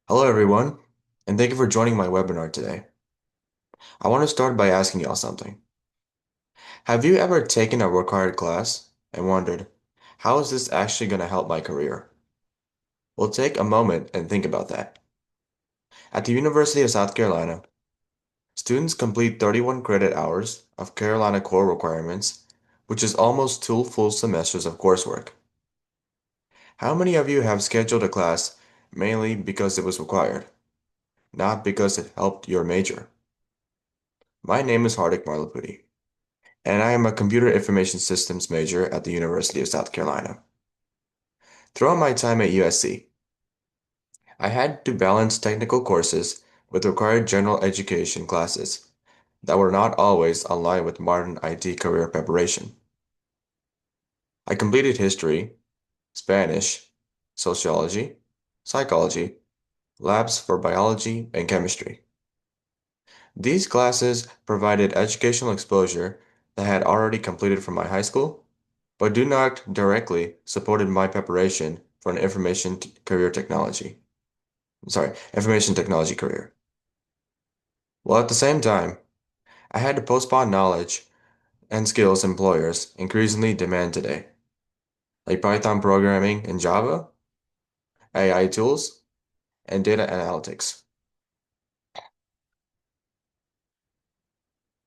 Hello, everyone, and thank you for joining my webinar today. I want to start by asking y'all something. Have you ever taken a required class and wondered, how is this actually going to help my career? We'll take a moment and think about that. At the University of South Carolina, students complete 31 credit hours of Carolina Core requirements, which is almost two full semesters of coursework. How many of you have scheduled a class mainly because it was required, not because it helped your major? My name is Hardik Marlapudi, and I am a computer information systems major at the University of South Carolina. Throughout my time at USC, I had to balance technical courses with required general education classes that were not always aligned with modern IT career preparation. I completed history, Spanish, sociology, psychology, labs for biology, and chemistry. These classes provided educational exposure that I had already completed from my high school, but do not directly supported my preparation for an information technology career. While at the same time, I had to postpone knowledge and skills employers increasingly demand today, like Python programming and Java, AI tools, and data analytics.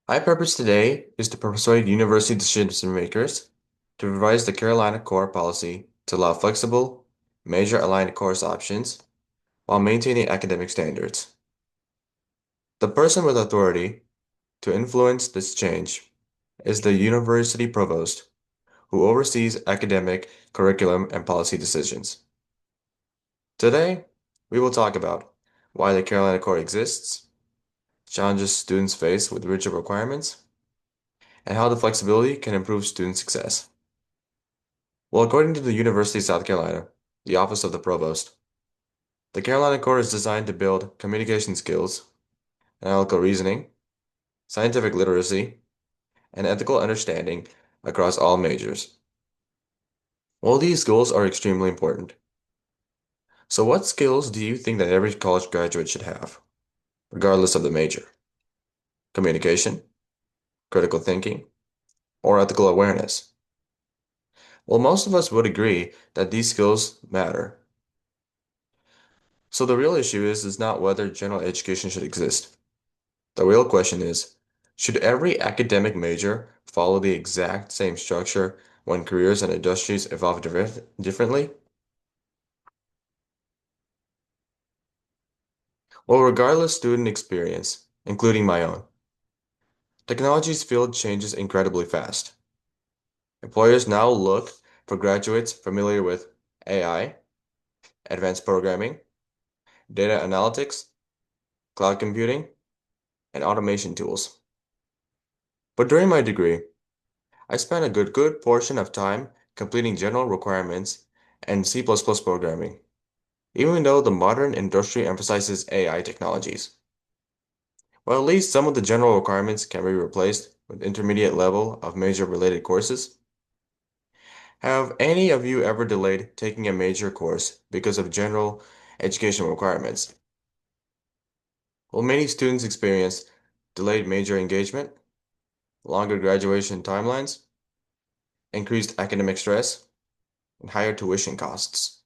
My purpose today is to persuade university decision makers to revise the Carolina Core policy to allow flexible, major-aligned course options while maintaining academic standards. The person with authority to influence this change is the university provost, who oversees academic, curriculum, and policy decisions. Today, we will talk about why the Carolina Core exists, challenges students face with rigid requirements, and how the flexibility can improve student success. Well, according to the University of South Carolina, the Office of the Provost, the Carolina Core is designed to build communication skills, analytical reasoning, scientific literacy, and ethical understanding across all majors. All these skills are extremely important. So what skills do you think that every college graduate should have, regardless of the major? Communication, critical thinking, or ethical awareness? Well, most of us would agree that these skills matter. So the real issue is not whether general education should exist. The real question is, should every academic major follow the exact same structure when careers and industries evolve differently? Well, regardless student experience, including my own, technology's field changes incredibly fast. Employers now look for graduates familiar with AI, advanced programming, data analytics, cloud computing, and automation tools. But during my degree, I spent a good portion of time completing general requirements and C++ programming, even though the modern industry emphasizes AI technologies. Well, at least some of the general requirements can be replaced with intermediate level of major related courses. Have any of you ever delayed taking a major course because of general education requirements? Well, many students experience delayed major engagement, longer graduation timelines, increased academic stress, and higher tuition costs,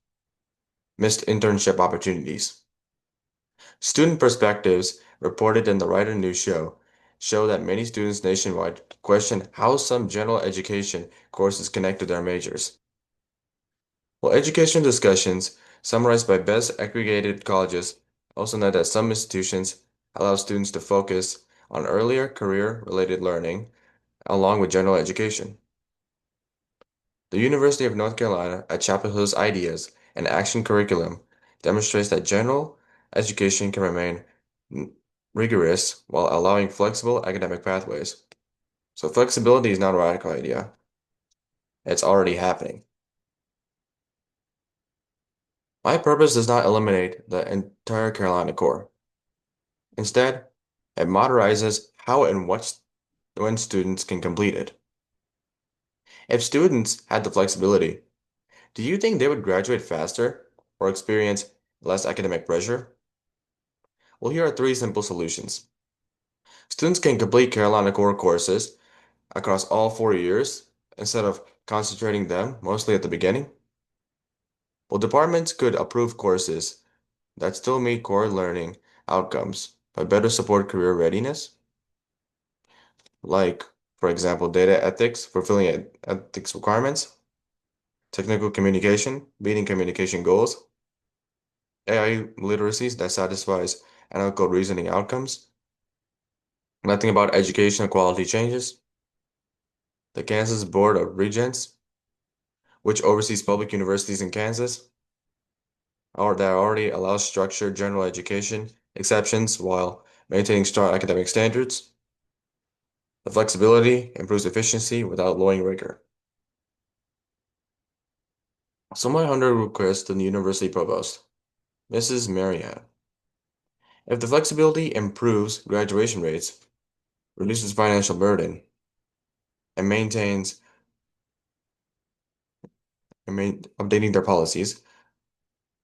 missed internship opportunities. Student perspectives reported in the Writer News show that many students nationwide question how some general education courses connect to their majors. Well, education discussions, summarized by Best Aggregated Colleges, also note that some institutions allow students to focus on earlier career-related learning along with general education. The University of North Carolina at Chapel Hill's Ideas and Action curriculum demonstrates that general education can remain rigorous while allowing flexible academic pathways. So flexibility is not a radical idea. It's already happening. My purpose does not eliminate the entire Carolina Core. Instead, it modernizes how and when students can complete it. If students had the flexibility, do you think they would graduate faster or experience less academic pressure? Well, here are three simple solutions. Students can complete Carolina Core courses across all 4 years instead of concentrating them mostly at the beginning. Well, departments could approve courses that still meet core learning outcomes but better support career readiness, like, for example, data ethics, fulfilling ethics requirements, technical communication, meeting communication goals, AI literacies that satisfies analytical reasoning outcomes, nothing about educational quality changes, the Kansas Board of Regents, which oversees public universities in Kansas, or that already allows structured general education exceptions while maintaining strong academic standards. The flexibility improves efficiency without lowering rigor. So my hunter requests to the university provost, Mrs. Marianne. If the flexibility improves graduation rates, reduces financial burden, and maintains updating their policies,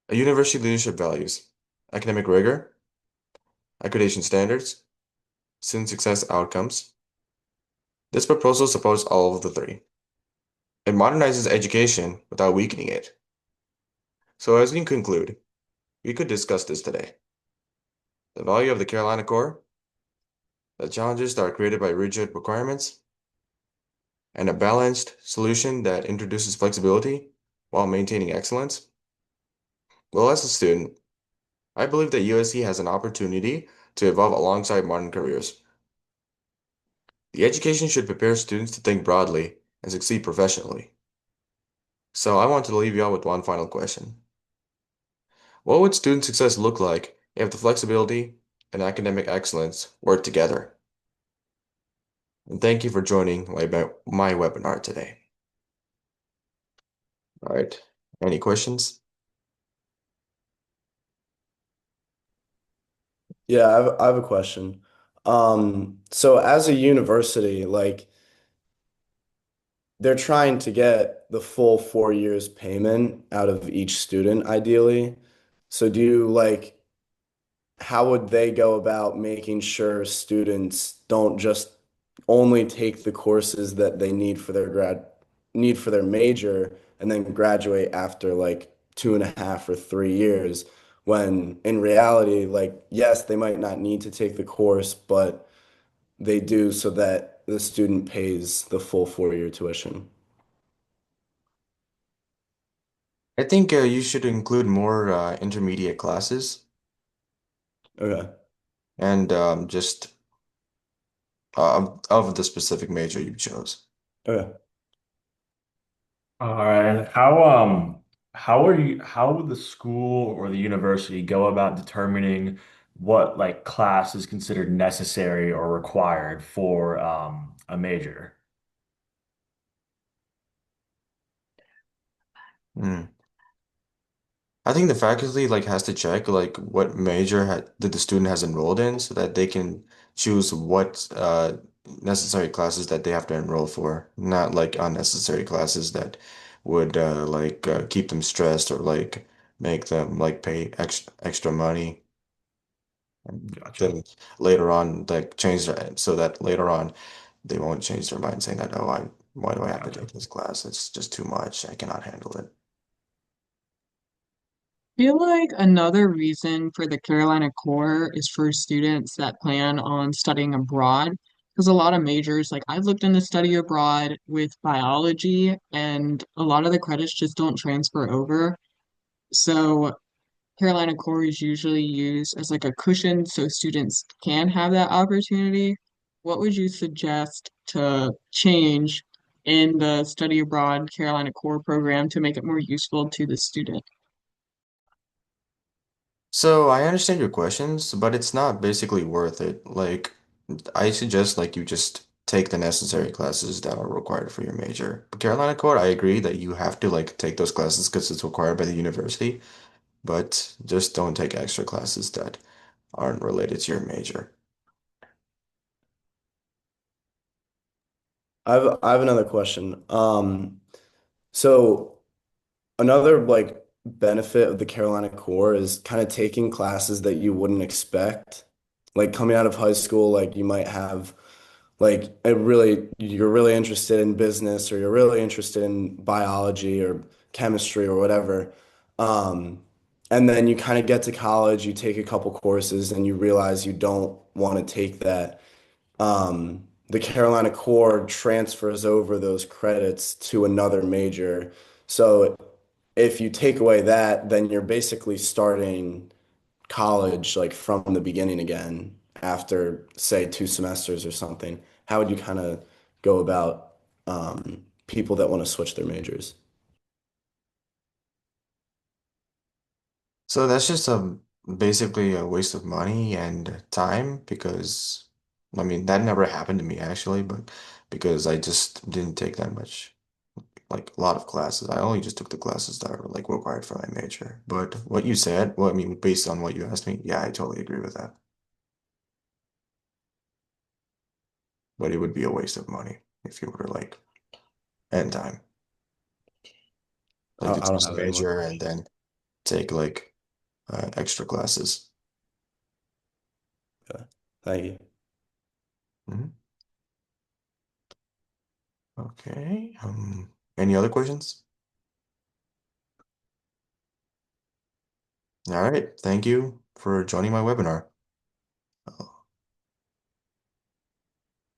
a university leadership values academic rigor, accreditation standards, student success outcomes. This proposal supports all of the three. It modernizes education without weakening it. So as we conclude, we could discuss this today. The value of the Carolina Core, the challenges that are created by rigid requirements, and a balanced solution that introduces flexibility while maintaining excellence. Well, as a student, I believe that USC has an opportunity to evolve alongside modern careers. The education should prepare students to think broadly and succeed professionally. So I want to leave you all with one final question. What would student success look like if the flexibility and academic excellence work together? And thank you for joining my webinar today. All right. Any questions? Yeah, I have a question. So as a university, like they're trying to get the full 4 years payment out of each student, ideally. So do you like how would they go about making sure students don't just only take the courses that they need for their major and then graduate after like 2.5 or 3 years, when in reality, like, yes, they might not need to take the course, but they do so that the student pays the full 4 year tuition. I think you should include more intermediate classes Okay. and just of the specific major you chose. Okay. All right. How would the school or the university go about determining what like class is considered necessary or required for a major? Hmm. I think the faculty like has to check like what major that the student has enrolled in so that they can choose what necessary classes that they have to enroll for, not like unnecessary classes that would keep them stressed or like make them like pay extra money and Gotcha. then later on like change their so that later on they won't change their mind saying that, oh, I why do I have to Gotcha. take this class? It's just too much. I cannot handle it. Feel like another reason for the Carolina Core is for students that plan on studying abroad. Because a lot of majors, like I've looked into study abroad with biology, and a lot of the credits just don't transfer over. So Carolina Core is usually used as like a cushion so students can have that opportunity. What would you suggest to change in the study abroad Carolina Core program to make it more useful to the student? So I understand your questions, but it's not basically worth it. Like, I suggest like you just take the necessary classes that are required for your major. But Carolina Core, I agree that you have to like take those classes because it's required by the university, but just don't take extra classes that aren't related to your major. I have another question. So another like benefit of the Carolina Core is kind of taking classes that you wouldn't expect. Like coming out of high school, like you might have like you're really interested in business or you're really interested in biology or chemistry or whatever. Um, and then you kind of get to college, you take a couple courses and you realize you don't want to take that. The Carolina Core transfers over those credits to another major. So if you take away that, then you're basically starting college like from the beginning again after, say, 2 semesters or something. How would you kind of go about people that want to switch their majors? So that's just basically a waste of money and time because I mean that never happened to me actually, but because I just didn't take that much like a lot of classes. I only just took the classes that are like required for my major. But what you said, well, I mean, based on what you asked me, yeah, I totally agree with that. But it would be a waste of money if you were like and time, like to I don't choose a have any more major and questions. then take like extra classes. Okay. Thank you. Mhm. Okay. Any other questions? All right. Thank you for joining my webinar.